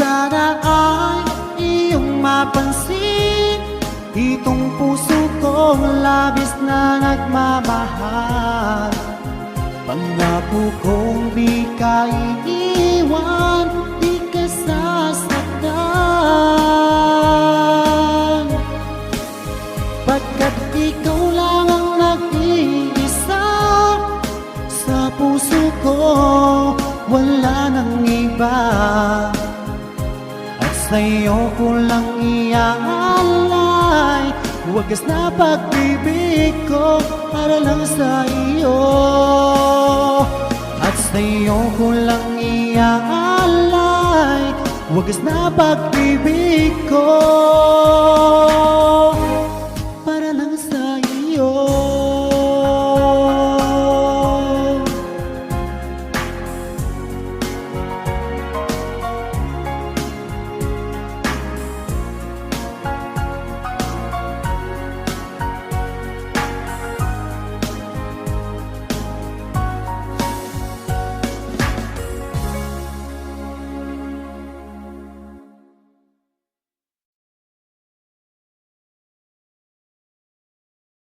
sana ay iyong mapansin itong puso kong labis na nagmamahal. Pangako kong di ka iiwan, di ka sasaktan, pagkat ikaw lang ang nag-iisa sa puso ko, wala nang iba. At sa'yo ko lang iaalay wagas na pag-ibig ko para lang sa iyo. At sa'yo ko lang iaalay wagas na pag-ibig ko.